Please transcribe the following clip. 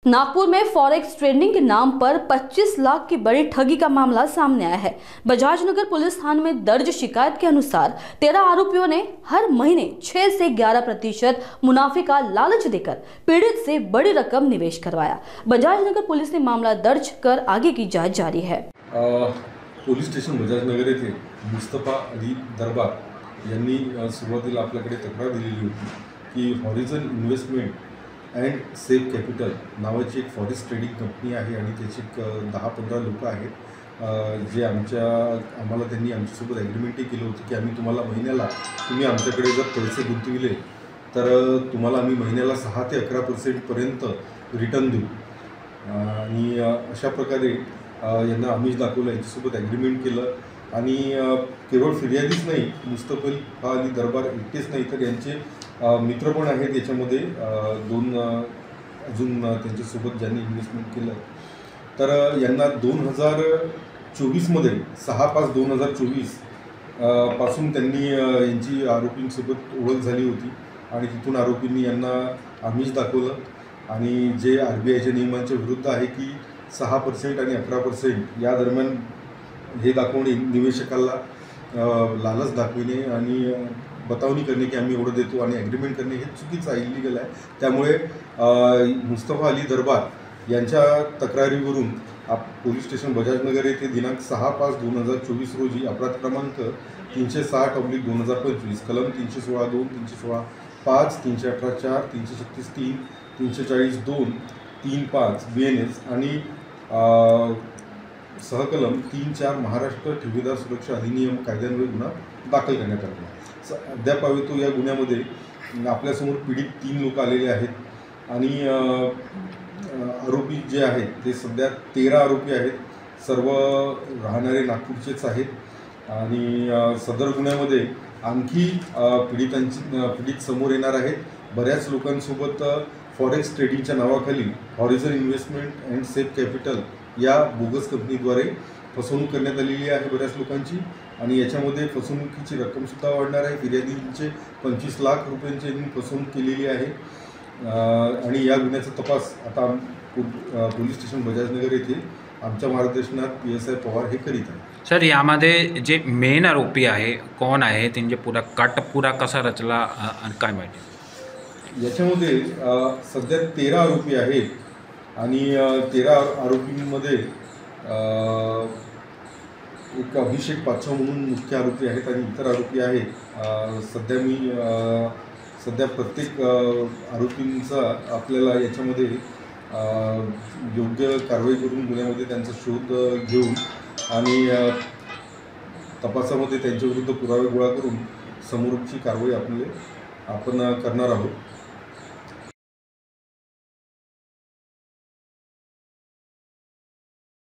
नागपुर में forex trading के नाम पर 25 लाख की बड़ी ठगी का मामला सामने आया है। बजाज नगर पुलिस थाने में दर्ज शिकायत के अनुसार 13 आरोपियों ने हर महीने 6 से 11% मुनाफे का लालच देकर पीड़ित से बड़ी रकम निवेश करवाया। बजाज नगर पुलिस ने मामला दर्ज कर आगे की जांच जारी है। पोलीस स्टेशन बजाज नगर येथे मुस्तफा अली दरबार यांनी सुरुवातीला आपल्याकडे तक्रार दिलेली होती की हॉरिझन इन्व्हेस्टमेंट अँड सेफ कॅपिटल नावाची एक फॉरेस्ट ट्रेडिंग कंपनी आहे आणि त्याची 10-15 लोक आहेत जे आम्हाला त्यांनी आमच्यासोबत ॲग्रीमेंटही केलं होतं की आम्ही तुम्हाला महिन्याला तुम्ही आमच्याकडे जर पैसे गुंतविले तर तुम्हाला आम्ही महिन्याला 6 ते 11% पर्यंत रिटर्न देऊ आणि अशा प्रकारे यांना आमिष दाखवलं, यांच्यासोबत ॲग्रीमेंट केलं आणि केवळ फिर्यादीच नाही, मुस्तफा अली दरबार एकटेच नाही तर यांचे मित्र पण आहेत याच्यामध्ये 2 अजून त्यांच्यासोबत ज्यांनी इन्व्हेस्टमेंट केलं तर यांना 2024मध्ये 6/5/2024 पासून त्यांनी यांची आरोपींसोबत ओळख झाली होती आणि तिथून आरोपींनी यांना आमिष दाखवलं आणि जे RBIच्या नियमांच्या विरुद्ध आहे की 6% आणि 11% या दरम्यान हे दाखवणे, निवेशकाला लालच दाखविणे आणि बतावणी करणे की आम्ही एवढं देतो आणि ॲग्रीमेंट करणे हे चुकीचं आहे, इलिगल आहे। त्यामुळे मुस्तफा अली दरबार यांच्या तक्रारीवरून पोलीस स्टेशन बजाजनगर येथे दिनांक 6/5/2024 रोजी अपराध क्रमांक 360/2025 कलम 316(2), 316(5), 318(4), 336(3), 340(2), 35 BNS आणि सहकलम 3-4 महाराष्ट्र ठेवीदार सुरक्षा अधिनियम कायद्यान्वये गुन्हा दाखल करण्यात आला। अद्याप तो या गुन्ह्यामध्ये आपल्यासमोर पीडित 3 लोक आलेले आहेत आणि आरोपी जे आहेत ते सध्या 13 आरोपी आहेत, सर्व राहणारे नागपूरचेच आहेत आणि सदर गुन्ह्यामध्ये आणखी पीडित समोर येणार आहेत। बऱ्याच लोकांसोबत फॉरेक्स ट्रेडिंगच्या नावाखाली हॉरिझन इन्व्हेस्टमेंट अँड सेफ कॅपिटल या बोगस कंपनीद्वारे फसवणूक करण्यात आलेली आहे बऱ्याच लोकांची आणि याच्यामध्ये फसवणुकीची रक्कमसुद्धा वाढणार आहे। फिर्यादींचे 25 लाख रुपयांची फसवणूक केलेली आहे आणि या गुन्ह्याचा तपास आता पोलीस स्टेशन बजाजनगर येथे आमच्या मार्गदर्शनात PSI पवार हे करीत आहे। सर, यामध्ये जे मेन आरोपी आहे कोण आहे, त्यांचे पुरा कसा रचला आणि काय माहिती? याच्यामध्ये सध्या 13 आरोपी आहेत आणि 13 आरोपींमध्ये एक अभिषेक पाचवा म्हणून मुख्य आरोपी आहेत आणि इतर आरोपी आहेत। सध्या प्रत्येक आरोपींचा आपल्याला याच्यामध्ये योग्य कारवाई करून गुन्ह्यामध्ये त्यांचा शोध घेऊन आणि तपासामध्ये त्यांच्याविरुद्ध पुरावे गोळा करून समोरची कारवाई आपण करणार आहोत।